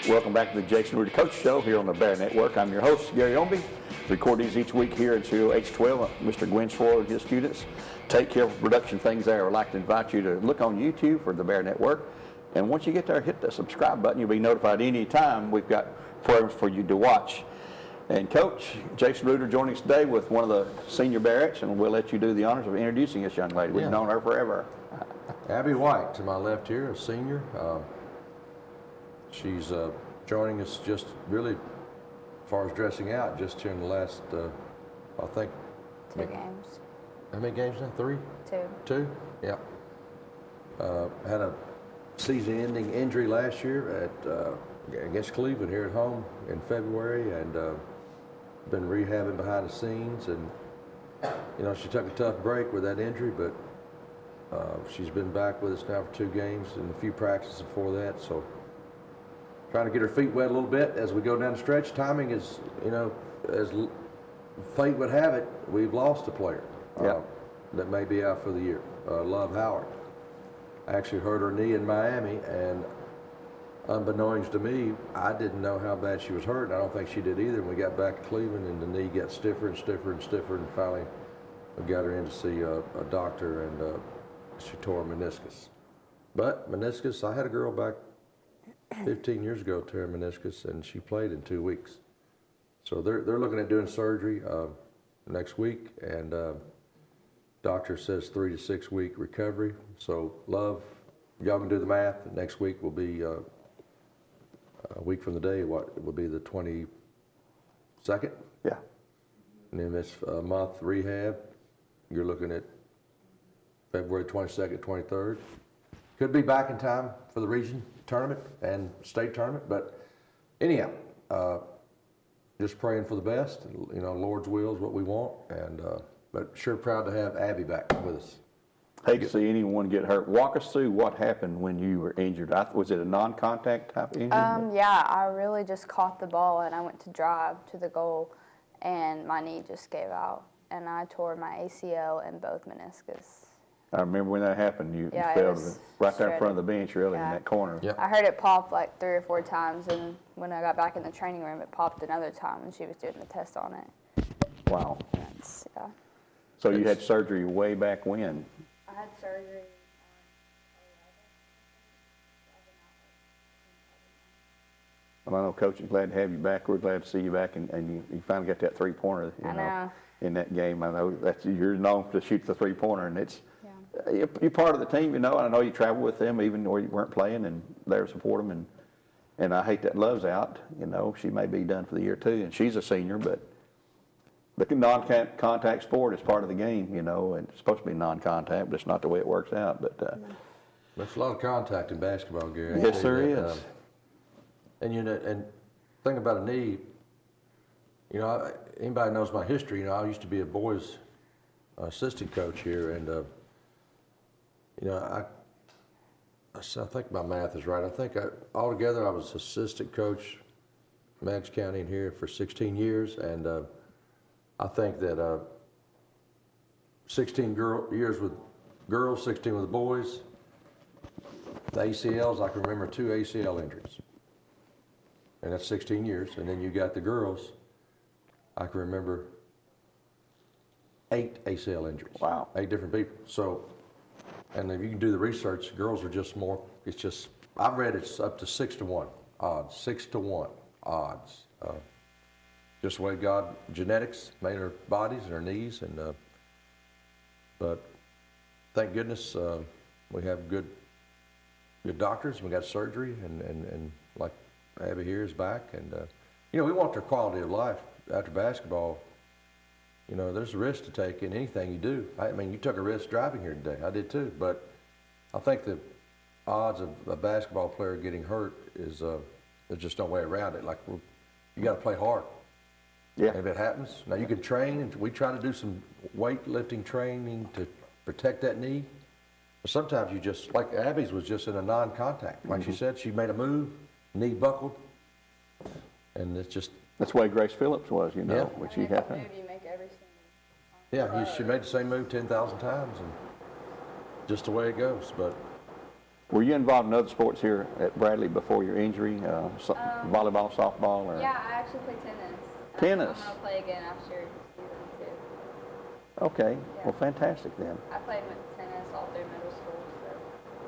Welcome back to the Jason Reuter Coach Show here on the Bear Network. I'm your host, Gary Omby. Record these each week here at Studio H12. Mr. Gwen Schroyer and his students take care of production things there. I'd like to invite you to look on YouTube for the Bear Network. And once you get there, hit the subscribe button. You'll be notified any time we've got programs for you to watch. And Coach Jason Reuter joining us today with one of the senior Barretts, and we'll let you do the honors of introducing this young lady. We've known her forever. Abby White to my left here, a senior. She's joining us just really, as far as dressing out, just here in the last, I think. 2 games. How many games now? 3? 2. 2? Yeah. Had a season-ending injury last year at against Cleveland here at home in February, and been rehabbing behind the scenes. And you know, she took a tough break with that injury, but she's been back with us now for 2 games and a few practices before that. So trying to get her feet wet a little bit as we go down the stretch. Timing is, you know, as fate would have it, we've lost a player that may be out for the year. Love Howard actually hurt her knee in Miami, and unbeknownst to me, I didn't know how bad she was hurt, and I don't think she did either. And we got back to Cleveland, and the knee got stiffer and stiffer and stiffer, and finally we got her in to see a doctor, and she tore a meniscus. But meniscus, I had a girl back 15 years ago tear a meniscus, and she played in 2 weeks. So they're looking at doing surgery next week, and doctor says 3 to 6 week recovery. So Love, y'all can do the math. Next week will be a week from the day. What it will be the 22nd? Yeah. And then it's a month rehab. You're looking at February 22nd, 23rd. Could be back in time for the region tournament and state tournament, but anyhow, just praying for the best. You know, Lord's will is what we want, and but sure proud to have Abby back with us. Hate to see anyone get hurt. Walk us through what happened when you were injured. Was it a non-contact type injury? Yeah, I really just caught the ball and I went to drive to the goal, and my knee just gave out, and I tore my ACL and both meniscus. I remember when that happened. You fell right there in front of the bench, really, in that corner. Yep. I heard it pop like 3 or 4 times, and when I got back in the training room, it popped another time when she was doing the test on it. Wow. Yeah. So you had surgery way back when? I had surgery Well, I know, Coach, I'm glad to have you back. We're glad to see you back, and you finally got that three-pointer, you know, in that game. I know that you're known to shoot the three-pointer, and it's you're part of the team, you know. I know you travel with them even where you weren't playing, and there to support them. And I hate that Love's out. You know, she may be done for the year too, and she's a senior, but the non-contact sport is part of the game, you know, and it's supposed to be non-contact, but it's not the way it works out. But there's a lot of contact in basketball, Gary. Yes, there is. And you know, and thing about a knee, you know, anybody knows my history. You know, I used to be a boys' assistant coach here, and you know, I think my math is right. I think altogether I was assistant coach, Meigs County in here for 16 years, and I think that 16 years with girls, 16 with the boys. The ACLs, I can remember 2 ACL injuries, and that's 16 years. And then you got the girls, I can remember 8 ACL injuries. Wow. 8 different people. So, and if you can do the research, girls are just more, it's just, I've read it's up to 6 to 1 odds, 6 to 1 odds. Just the way God, genetics made our bodies and our knees, and but thank goodness we have good doctors. We got surgery, and like Abby here is back, and you know, we want their quality of life after basketball. You know, there's a risk to take in anything you do. I mean, you took a risk driving here today. I did too, but I think the odds of a basketball player getting hurt is there's just no way around it. Like, you got to play hard. Yeah. If it happens, now you can train, and we try to do some weightlifting training to protect that knee. But sometimes you just, like Abby's was just in a non-contact. Like she said, she made a move, knee buckled, and it's just. That's the way Grace Phillips was, you know, Yeah. which you have to. You make every Yeah, she made the same move 10,000 times, and just the way it goes. But Were you involved in other sports here at Bradley before your injury? Volleyball, softball, or? Yeah, I actually play tennis. Tennis? I'm going to play again after season 2. Okay, Yeah. well, fantastic then. I played tennis all through middle school, so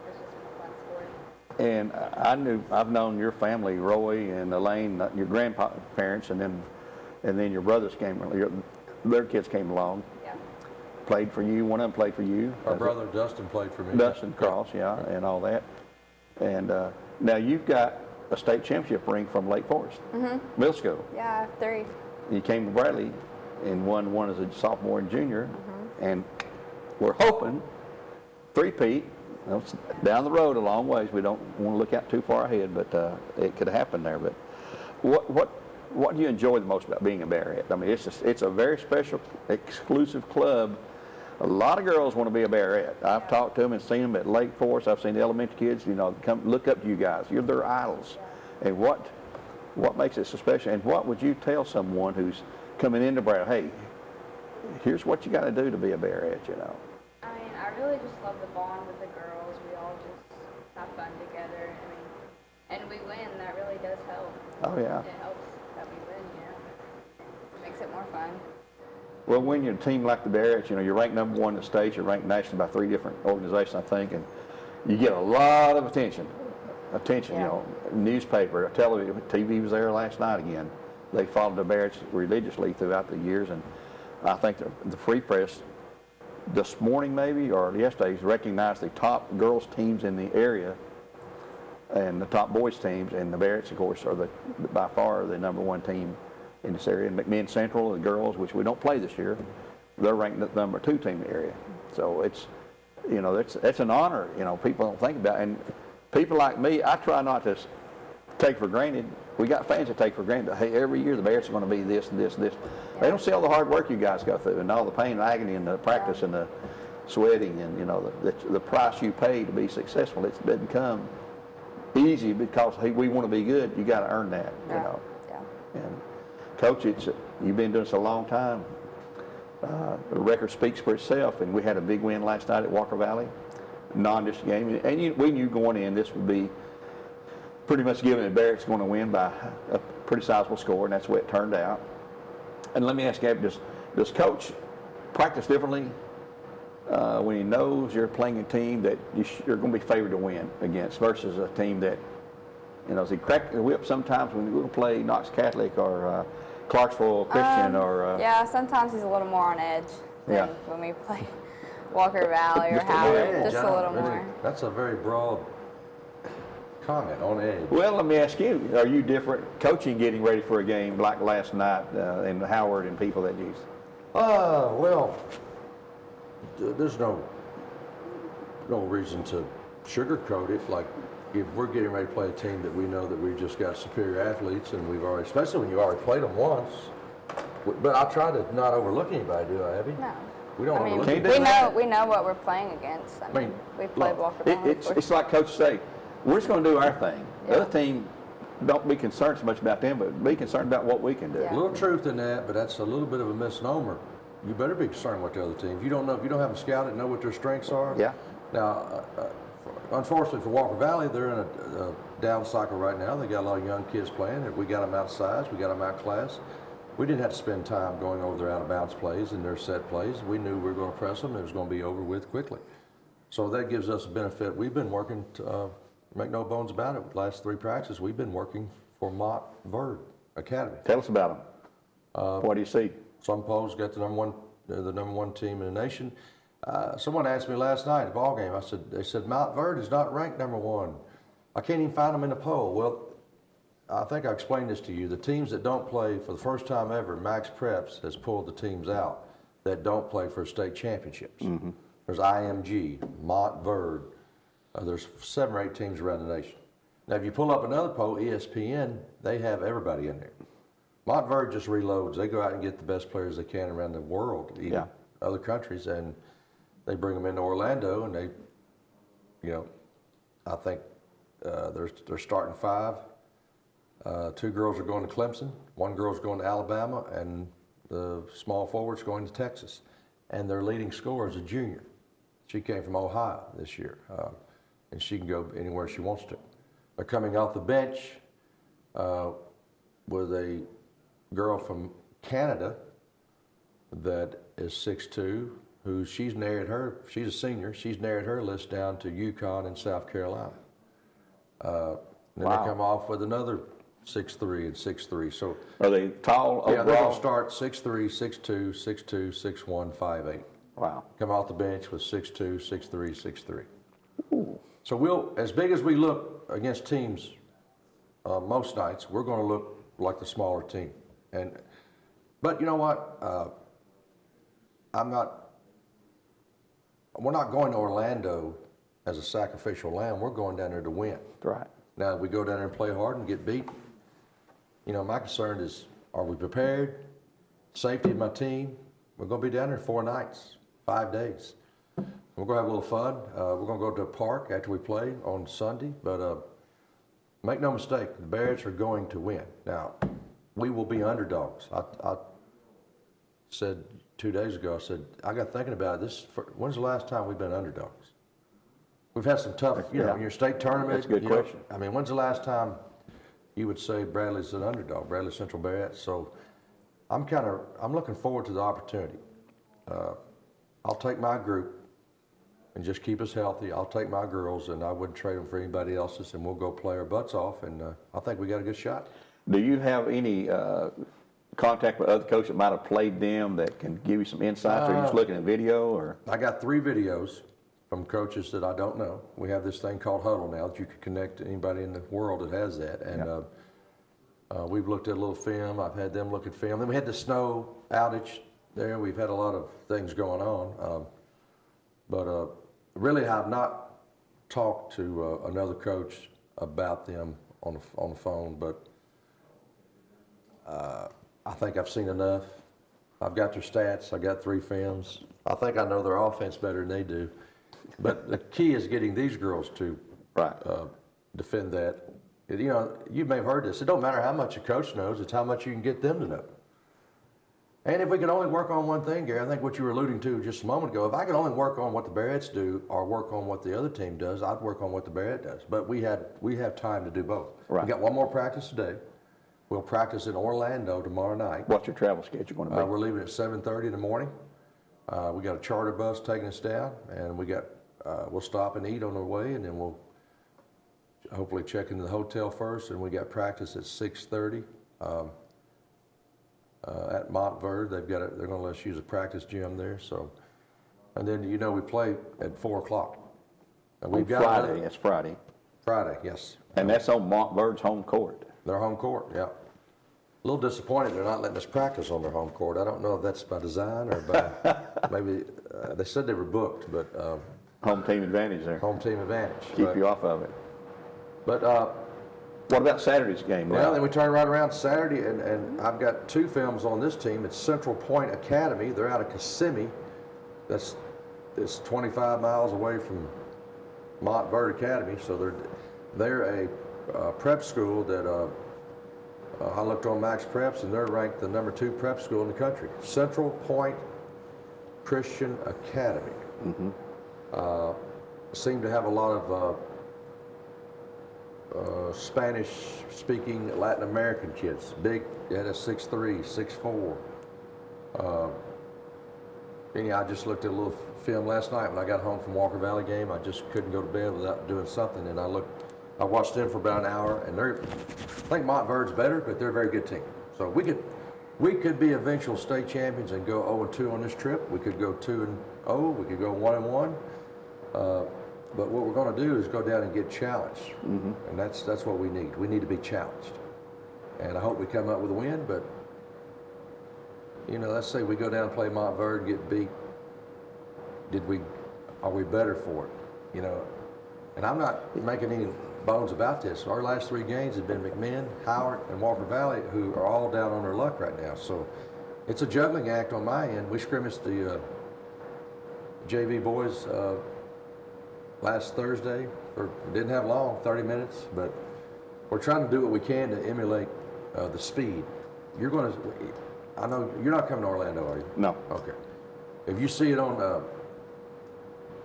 it's just been a fun sport. And I've known your family, Roy and Elaine, your grandparents, and then your brothers their kids came along. Yeah. Played for you. One of them played for you. Our brother Dustin played for me. Dustin Cross, yeah, and all that. And now you've got a state championship ring from Lake Forest Middle School. Yeah, I have 3. You came to Bradley and won one as a sophomore and junior, and we're hoping three-peat. It's down the road a long ways. We don't want to look out too far ahead, but it could happen there. But what do you enjoy the most about being a Bearette? I mean, it's a very special, exclusive club. A lot of girls want to be a Bearette. I've talked to them and seen them at Lake Forest. I've seen the elementary kids, come look up to you guys. You're their idols. And what makes it so special? And what would you tell someone who's coming into Bradley? Hey, here's what you got to do to be a Bearette, I mean, I really just love the bond with the girls. We all just have fun together. I mean, and we win. That really does help. Oh, yeah. It helps that we win, Makes it more fun. Well, when you're a team like the Bearettes, you're ranked number 1 in the state. You're ranked nationally by 3 different organizations, I think, and you get a lot of attention. Yeah. Newspaper, television, TV was there last night again. They followed the Bearettes religiously throughout the years, and I think the Free Press this morning maybe, or yesterday, recognized the top girls teams in the area and the top boys teams, and the Bearettes, of course, are by far the number 1 team in this area. And McMinn Central, the girls, which we don't play this year, they're ranked the number 2 team in the area. So it's an honor, people don't think about it. And people like me, I try not to take for granted. We got fans that take for granted that, hey, every year the Bears are going to be this and this and this. They don't see all the hard work you guys go through and all the pain and agony and the practice and the sweating and, the price you pay to be successful. It doesn't come easy because, hey, we want to be good. You got to earn that, Yeah. And Coach, you've been doing this a long time. The record speaks for itself, and we had a big win last night at Walker Valley, non-district game, and we knew going in this would be pretty much given that Barrett's going to win by a pretty sizable score, and that's the way it turned out. And let me ask you, does Coach practice differently when he knows you're playing a team that you're going to be favored to win against versus a team that, does he crack the whip sometimes when you go to play Knox Catholic or Clarksville Christian yeah, sometimes he's a little more on edge than when we play Walker Valley or Howard, just a little more. That's a very broad comment, on edge. Well, let me ask you, are you different coaching getting ready for a game like last night in Howard and people that use? Well, there's no reason to sugarcoat it. Like, if we're getting ready to play a team that we know that we've just got superior athletes and we've already, especially when you already played them once. But I try to not overlook anybody, do I, Abby? No. We don't overlook Can't anybody. We know what we're playing against. I mean, we've played Walker Valley. It's like Coach say, we're just going to do our thing. The other team, don't be concerned so much about them, but be concerned about what we can do. A little truth in that, but that's a little bit of a misnomer. You better be concerned with the other team. If you don't have them scouted, know what their strengths are. Yeah. Now, unfortunately for Walker Valley, they're in a down cycle right now. They got a lot of young kids playing. We got them outsized. We got them outclassed. We didn't have to spend time going over their out-of-bounds plays and their set plays. We knew we were going to press them. It was going to be over with quickly. So that gives us a benefit. We've been working, make no bones about it, last 3 practices, we've been working for Montverde Academy. Tell us about them. What do you see? Some polls got the number one team in the nation. Someone asked me last night at the ball game. They said Montverde is not ranked number 1. I can't even find them in the poll. Well, I think I explained this to you. The teams that don't play for the first time ever, Max Preps has pulled the teams out that don't play for state championships. Mm-hmm. There's IMG, Montverde. There's 7 or 8 teams around the nation. Now, if you pull up another poll, ESPN, they have everybody in there. Montverde just reloads. They go out and get the best players they can around the world, even other countries, and they bring them into Orlando, and they, I think they're starting 5. 2 girls are going to Clemson, 1 girl's going to Alabama, and the small forward's going to Texas. And their leading scorer is a junior. She came from Ohio this year. and she can go anywhere she wants to. They're coming off the bench with a girl from Canada that is 6'2", who she's a senior, she's narrowed her list down to Yukon and South Carolina. Then Wow. they come off with another 6'3" and 6'3". So Are they tall overall? yeah, they're going to start 6'3", 6'2", 6'2", 6'1", 5'8". Wow. Come off the bench with 6'2", 6'3", 6'3". Ooh. So we'll, as big as we look against teams most nights, we're going to look like the smaller team. But you know what? We're not going to Orlando as a sacrificial lamb. We're going down there to win. Right. Now, we go down there and play hard and get beat. You know, my concern is, are we prepared? Safety of my team. We're going to be down there 4 nights, 5 days. We're going to have a little fun. We're going to go to a park after we play on Sunday. But make no mistake, the Bears are going to win. Now, we will be underdogs. I said 2 days ago, I said, I got thinking about it. When's the last time we've been underdogs? We've had some tough, you know, in your state tournament. That's a good question. I mean, when's the last time you would say Bradley's an underdog, Bradley Central Bears? So I'm looking forward to the opportunity. I'll take my group and just keep us healthy. I'll take my girls, and I wouldn't trade them for anybody else's, and we'll go play our butts off, and I think we got a good shot. Do you have any contact with other coaches that might have played them that can give you some insights, or are you just looking at video? Or I got 3 videos from coaches that I don't know. We have this thing called Huddle now that you can connect to anybody in the world that has that, and we've looked at a little film. I've had them look at film. Then we had the snow outage there. We've had a lot of things going on, but really I've not talked to another coach about them on the phone, but I think I've seen enough. I've got their stats. I got 3 films. I think I know their offense better than they do. But the key is getting these girls to defend that. You know, you may have heard this. It don't matter how much a coach knows. It's how much you can get them to know. And if we can only work on one thing, Gary, I think what you were alluding to just a moment ago, if I could only work on what the Barretts do or work on what the other team does, I'd work on what the Barrett does. But we have time to do both. Right. We got one more practice today. We'll practice in Orlando tomorrow night. what's your travel schedule going to be? We're leaving at 7:30 in the morning. We got a charter bus taking us down, and we'll stop and eat on the way, and then we'll hopefully check into the hotel first, and we got practice at 6:30 at Montverde. They're going to let us use a practice gym there. So, and then we play at 4 o'clock. And On Friday, it's Friday. Friday, yes. And that's on Montverde's home court. Their home court, yeah. A little disappointed they're not letting us practice on their home court. I don't know if that's by design or by maybe they said they were booked, but Home team advantage there. home team advantage. Keep you off of it. But What about Saturday's game? well, then we turn right around Saturday, and I've got 2 films on this team. It's Central Point Academy. They're out of Kissimmee. It's 25 miles away from Montverde Academy. So they're a prep school that I looked on Max Preps, and they're ranked the number 2 prep school in the country. Central Point Christian Academy. Seem to have a lot of Spanish-speaking Latin American kids. Big, they had a 6'3", 6'4". Anyhow, I just looked at a little film last night when I got home from Walker Valley game. I just couldn't go to bed without doing something, and I watched them for about an hour, and I think Montverde's better, but they're a very good team. So we could be eventual state champions and go 0-2 on this trip. We could go 2-0. We could go 1-1. But what we're going to do is go down and get challenged, and that's what we need. We need to be challenged, and I hope we come up with a win. But let's say we go down and play Montverde and get beat. Are we better for it? And I'm not making any bones about this. Our last 3 games have been McMinn, Howard, and Walker Valley, who are all down on their luck right now. So it's a juggling act on my end. We scrimmaged the JV boys last Thursday. Didn't have long, 30 minutes, but we're trying to do what we can to emulate the speed. I know you're not coming to Orlando, are you? No. Okay. If you see it on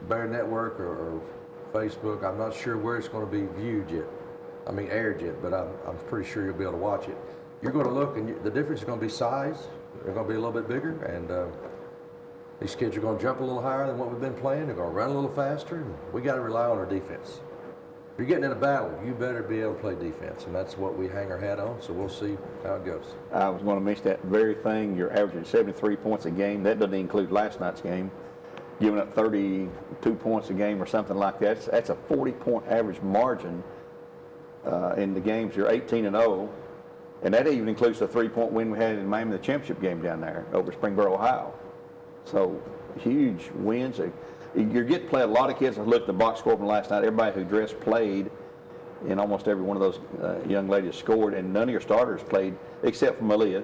Bear Network or Facebook. I'm not sure where it's going to be viewed yet. I mean, aired yet, but I'm pretty sure you'll be able to watch it. You're going to look, and the difference is going to be size. They're going to be a little bit bigger, and these kids are going to jump a little higher than what we've been playing. They're going to run a little faster, and we got to rely on our defense. If you're getting in a battle, you better be able to play defense, and that's what we hang our hat on, so we'll see how it goes. I was going to mention that very thing. You're averaging 73 points a game. That doesn't include last night's game. Giving up 32 points a game or something like that. That's a 40-point average margin in the games. You're 18-0, and that even includes the 3-point win we had in Miami, the championship game down there over Springboro, Ohio. So huge wins. You're getting to play a lot of kids. I looked at the box score from last night. Everybody who dressed played, and almost every one of those young ladies scored, and none of your starters played except for Malia.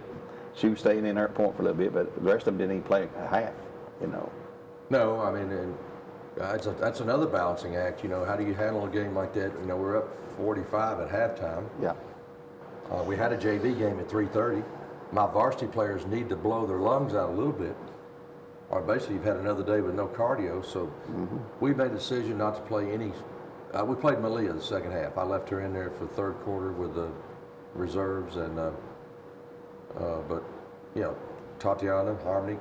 She was staying in there at point for a little bit, but the rest of them didn't even play a half, you know. No, I mean, and that's another balancing act. You know, how do you handle a game like that? You know, we're up 45 at halftime. Yeah. We had a JV game at 3:30. My varsity players need to blow their lungs out a little bit. Or basically, you've had another day with no cardio, so we made the decision not to play any. We played Malia the second half. I left her in there for the third quarter with the reserves, and but you know, Tatiana, Harmony,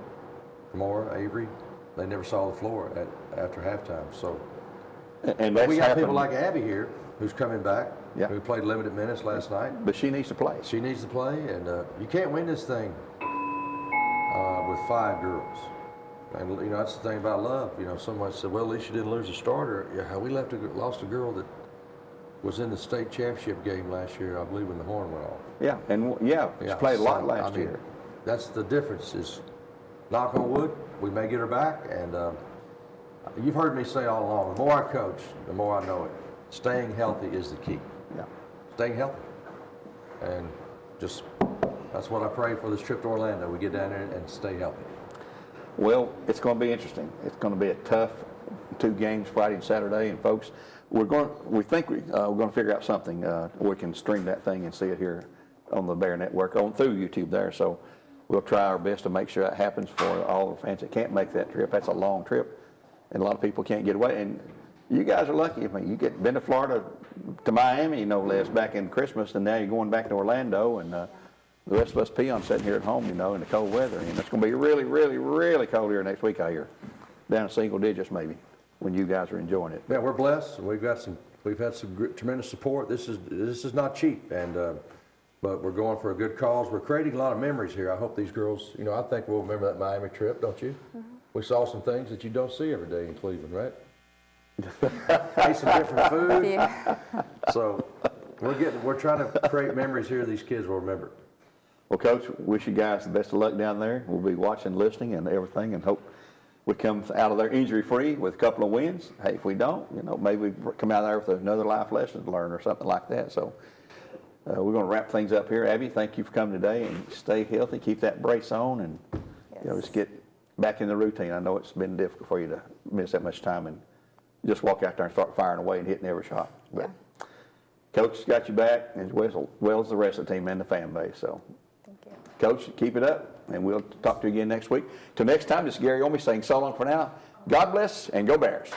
Mora, Avery, they never saw the floor after halftime. So, and we got people like Abby here, who's coming back. Yeah. Who played limited minutes last night. But she needs to play. She needs to play, and you can't win this thing with 5 girls. And you know, that's the thing about love. You know, someone said, well, at least you didn't lose a starter. Yeah, we lost a girl that was in the state championship game last year, I believe, when the horn went off. Yeah, and she played a lot last year. That's the difference is, knock on wood, we may get her back. And you've heard me say all along, the more I coach, the more I know it. Staying healthy is the key. Yeah. Staying healthy. And just, that's what I pray for this trip to Orlando. We get down there and stay healthy. Well, it's going to be interesting. It's going to be a tough 2 games, Friday and Saturday. And folks, we think we're going to figure out something. We can stream that thing and see it here on the Bear Network through YouTube there. So we'll try our best to make sure that happens for all the fans that can't make that trip. That's a long trip, and a lot of people can't get away. And you guys are lucky. I mean, you been to Florida, to Miami, no less, back in Christmas, and now you're going back to Orlando, and the rest of us peons sitting here at home, you know, in the cold weather. And it's going to be really, really, really cold here next week, I hear. Down to single digits maybe, when you guys are enjoying it. Yeah, we're blessed. We've had some tremendous support. This is not cheap, and but we're going for a good cause. We're creating a lot of memories here. I hope these girls, you know, I think we'll remember that Miami trip, don't you? We saw some things that you don't see every day in Cleveland, right? Ate some different food. Yeah. So we're trying to create memories here these kids will remember. Well, Coach, wish you guys the best of luck down there. We'll be watching, listening, and everything, and hope we come out of there injury-free with a couple of wins. Hey, if we don't, you know, maybe we come out of there with another life lesson to learn or something like that. So we're going to wrap things up here. Abby, thank you for coming today, and stay healthy. Keep that brace on, and you know, just get back in the routine. I know it's been difficult for you to miss that much time and just walk out there and start firing away and hitting every shot. But Coach got you back as well as the rest of the team and the fan base. So. Coach, keep it up, and we'll talk to you again next week. Till next time, this is Gary Olney saying so long for now. God bless, and go Bears.